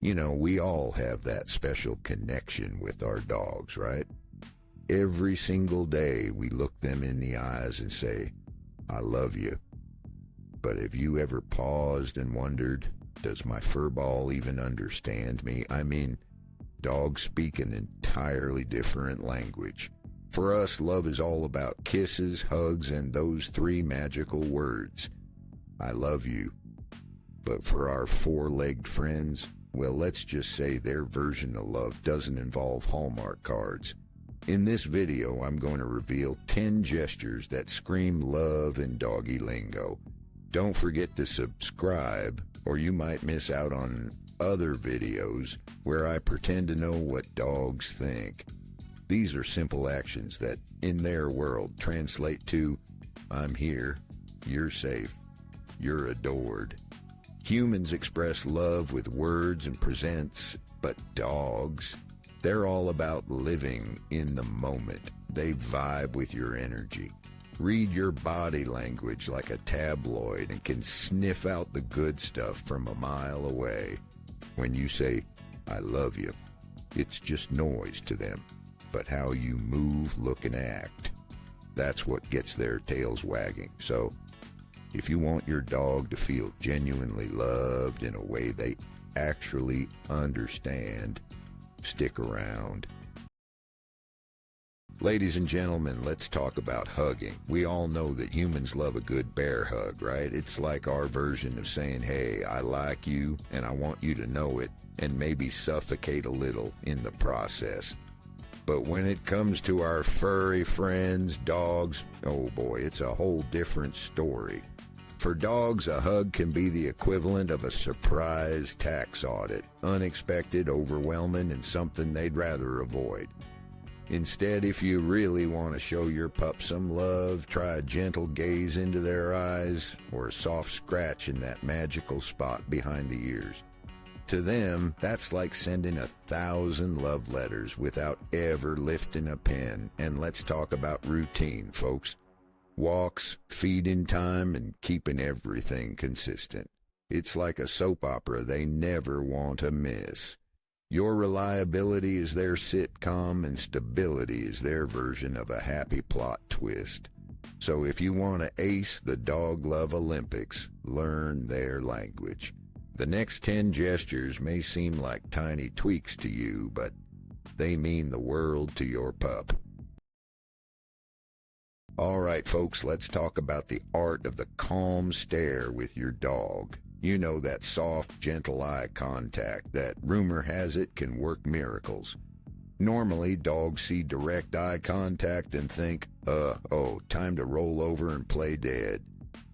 You know, we all have that special connection with our dogs, right? Every single day we look them in the eyes and say, I love you. But have you ever paused and wondered, does my furball even understand me? I mean, dogs speak an entirely different language. For us, love is all about kisses, hugs, and those three magical words. I love you. But for our four-legged friends, well, let's just say their version of love doesn't involve Hallmark cards. In this video, I'm going to reveal 10 gestures that scream love in doggy lingo. Don't forget to subscribe, or you might miss out on other videos where I pretend to know what dogs think. These are simple actions that, in their world, translate to, I'm here, you're safe, you're adored. Humans express love with words and presents, but dogs, they're all about living in the moment. They vibe with your energy, read your body language like a tabloid, and can sniff out the good stuff from a mile away. When you say, I love you, it's just noise to them. But how you move, look, and act, that's what gets their tails wagging. So, if you want your dog to feel genuinely loved in a way they actually understand, stick around. Ladies and gentlemen, let's talk about hugging. We all know that humans love a good bear hug, right? It's like our version of saying, hey, I like you and I want you to know it, and maybe suffocate a little in the process. But when it comes to our furry friends, dogs, oh boy, it's a whole different story. For dogs, a hug can be the equivalent of a surprise tax audit, unexpected, overwhelming, and something they'd rather avoid. Instead, if you really want to show your pup some love, try a gentle gaze into their eyes or a soft scratch in that magical spot behind the ears. To them, that's like sending 1,000 love letters without ever lifting a pen. And let's talk about routine, folks. Walks, feeding time, and keeping everything consistent. It's like a soap opera they never want to miss. Your reliability is their sitcom, and stability is their version of a happy plot twist. So if you want to ace the dog love Olympics, learn their language. The next 10 gestures may seem like tiny tweaks to you, but they mean the world to your pup. All right, folks, let's talk about the art of the calm stare with your dog. You know, that soft, gentle eye contact that, rumor has it, can work miracles. Normally, dogs see direct eye contact and think, time to roll over and play dead.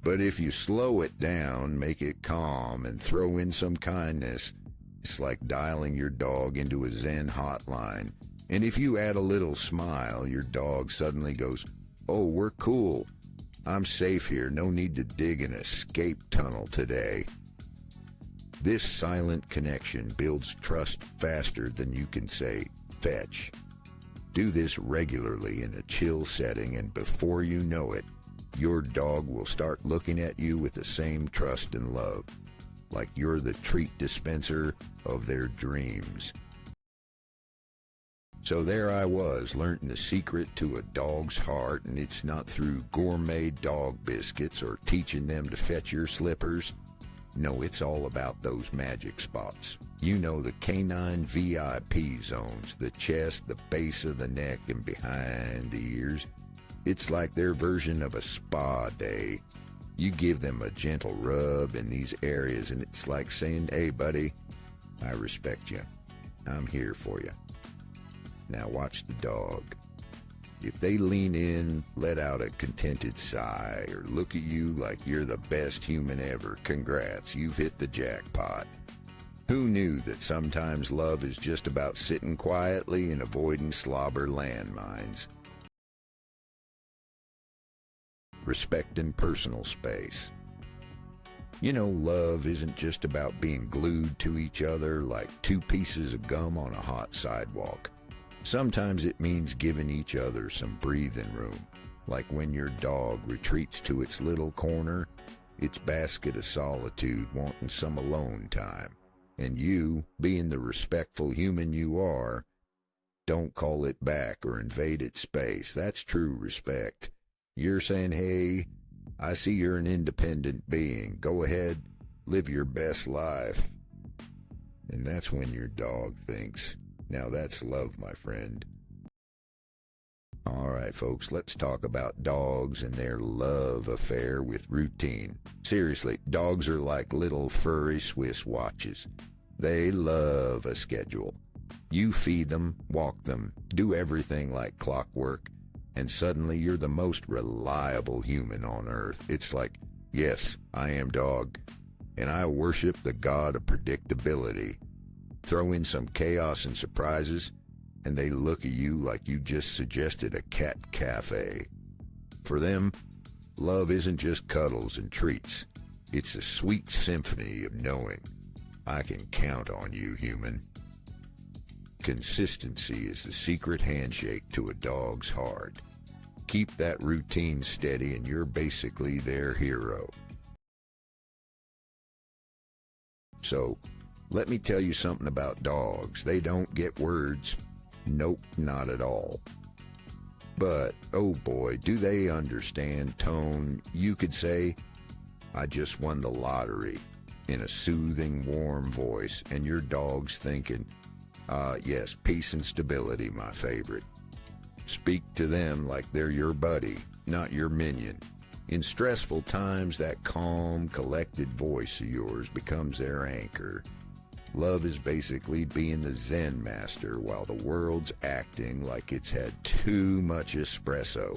But if you slow it down, make it calm, and throw in some kindness, it's like dialing your dog into a Zen hotline. And if you add a little smile, your dog suddenly goes, oh, we're cool. I'm safe here. No need to dig an escape tunnel today. This silent connection builds trust faster than you can say, fetch. Do this regularly in a chill setting, and before you know it, your dog will start looking at you with the same trust and love, like you're the treat dispenser of their dreams. So there I was, learning the secret to a dog's heart, and it's not through gourmet dog biscuits or teaching them to fetch your slippers. No, it's all about those magic spots. You know, the canine VIP zones, the chest, the base of the neck, and behind the ears. It's like their version of a spa day. You give them a gentle rub in these areas, and it's like saying, hey, buddy, I respect you. I'm here for you. Now watch the dog. If they lean in, let out a contented sigh, or look at you like you're the best human ever, congrats, you've hit the jackpot. Who knew that sometimes love is just about sitting quietly and avoiding slobber landmines? Respecting personal space. You know, love isn't just about being glued to each other like two pieces of gum on a hot sidewalk. Sometimes it means giving each other some breathing room, like when your dog retreats to its little corner, its basket of solitude wanting some alone time. And you, being the respectful human you are, don't call it back or invade its space. That's true respect. You're saying, hey, I see you're an independent being. Go ahead, live your best life. And that's when your dog thinks, now that's love, my friend. All right, folks, let's talk about dogs and their love affair with routine. Seriously, dogs are like little furry Swiss watches. They love a schedule. You feed them, walk them, do everything like clockwork, and suddenly you're the most reliable human on earth. It's like, yes, I am dog, and I worship the god of predictability. Throw in some chaos and surprises, and they look at you like you just suggested a cat cafe. For them, love isn't just cuddles and treats. It's a sweet symphony of knowing I can count on you, human. Consistency is the secret handshake to a dog's heart. Keep that routine steady and you're basically their hero. So, let me tell you something about dogs. They don't get words. Nope, not at all. But, oh boy, do they understand tone. You could say, I just won the lottery, in a soothing, warm voice, and your dog's thinking, yes, peace and stability, my favorite. Speak to them like they're your buddy, not your minion. In stressful times, that calm, collected voice of yours becomes their anchor. Love is basically being the Zen master while the world's acting like it's had too much espresso.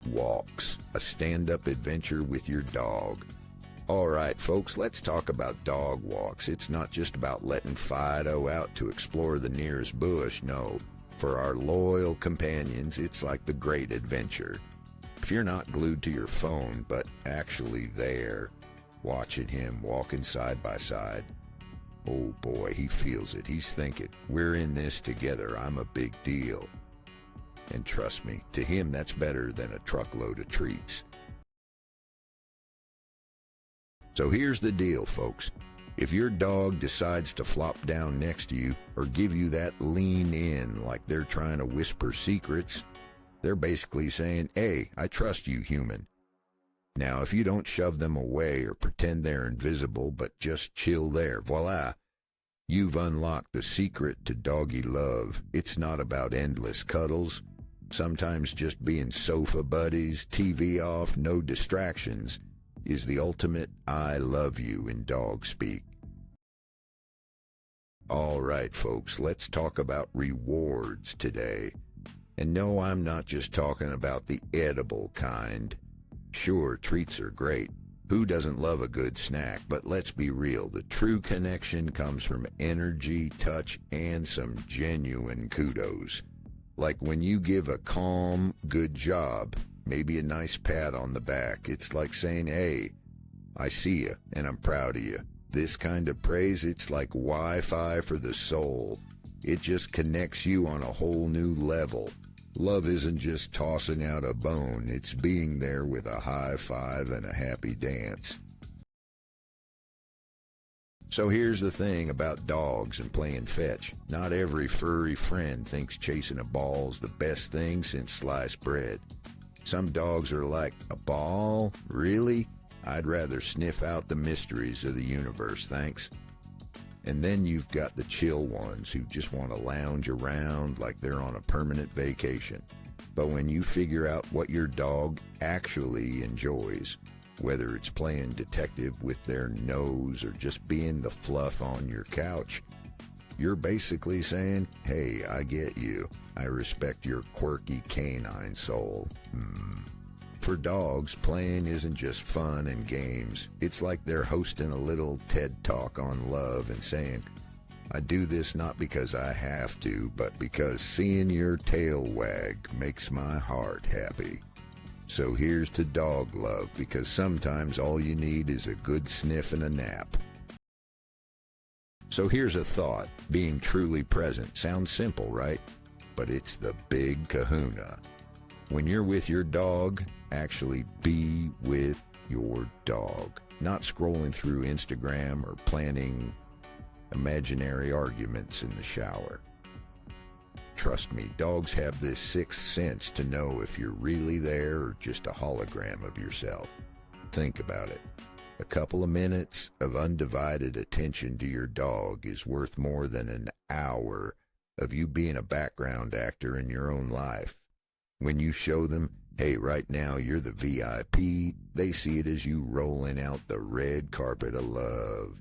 Walks, a stand-up adventure with your dog. All right, folks, let's talk about dog walks. It's not just about letting Fido out to explore the nearest bush. No, for our loyal companions, it's like the great adventure. If you're not glued to your phone, but actually there, watching him walking side by side, oh boy, he feels it. He's thinking, we're in this together. I'm a big deal. And trust me, to him that's better than a truckload of treats. So here's the deal, folks. If your dog decides to flop down next to you or give you that lean in like they're trying to whisper secrets, they're basically saying, hey, I trust you, human. Now, if you don't shove them away or pretend they're invisible, but just chill there, voila, you've unlocked the secret to doggy love. It's not about endless cuddles. Sometimes just being sofa buddies, TV off, no distractions, is the ultimate I love you in dog speak. All right, folks, let's talk about rewards today. And no, I'm not just talking about the edible kind. Sure, treats are great. Who doesn't love a good snack? But let's be real. The true connection comes from energy, touch, and some genuine kudos. Like when you give a calm, good job, maybe a nice pat on the back. It's like saying, hey, I see you, and I'm proud of you. This kind of praise, it's like Wi-Fi for the soul. It just connects you on a whole new level. Love isn't just tossing out a bone, it's being there with a high five and a happy dance. So here's the thing about dogs and playing fetch. Not every furry friend thinks chasing a ball's the best thing since sliced bread. Some dogs are like, a ball? Really? I'd rather sniff out the mysteries of the universe, thanks. And then you've got the chill ones who just want to lounge around like they're on a permanent vacation. But when you figure out what your dog actually enjoys, whether it's playing detective with their nose or just being the fluff on your couch, you're basically saying, hey, I get you. I respect your quirky canine soul. For dogs, playing isn't just fun and games. It's like they're hosting a little TED Talk on love and saying, I do this not because I have to, but because seeing your tail wag makes my heart happy. So here's to dog love, because sometimes all you need is a good sniff and a nap. So here's a thought. Being truly present sounds simple, right? But it's the big kahuna. When you're with your dog, actually be with your dog, not scrolling through Instagram or planning imaginary arguments in the shower. Trust me, dogs have this sixth sense to know if you're really there or just a hologram of yourself. Think about it. A couple of minutes of undivided attention to your dog is worth more than an hour of you being a background actor in your own life. When you show them, hey, right now you're the VIP, they see it as you rolling out the red carpet of love.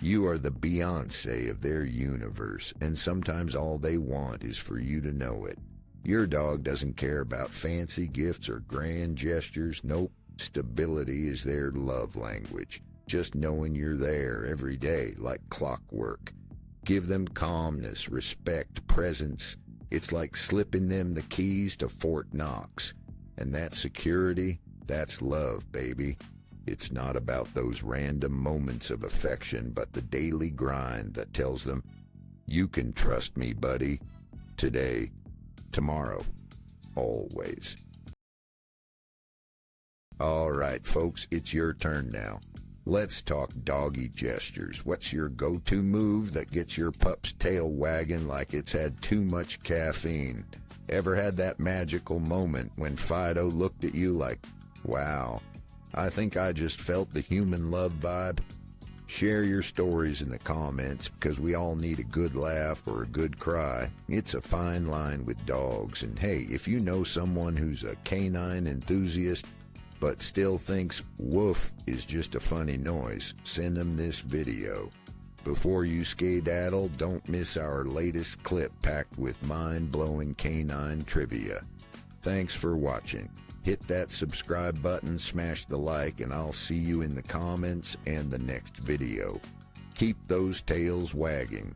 You are the Beyonce of their universe, and sometimes all they want is for you to know it. Your dog doesn't care about fancy gifts or grand gestures. Nope, stability is their love language. Just knowing you're there every day like clockwork. Give them calmness, respect, presence. It's like slipping them the keys to Fort Knox. And that security, that's love, baby. It's not about those random moments of affection, but the daily grind that tells them, you can trust me, buddy. Today, tomorrow, always. All right, folks, it's your turn now. Let's talk doggy gestures. What's your go-to move that gets your pup's tail wagging like it's had too much caffeine? Ever had that magical moment when Fido looked at you like, wow, I think I just felt the human love vibe? Share your stories in the comments because we all need a good laugh or a good cry. It's a fine line with dogs. And hey, if you know someone who's a canine enthusiast but still thinks woof is just a funny noise, send them this video. Before you skedaddle, don't miss our latest clip packed with mind-blowing canine trivia. Thanks for watching. Hit that subscribe button, smash the like, and I'll see you in the comments and the next video. Keep those tails wagging.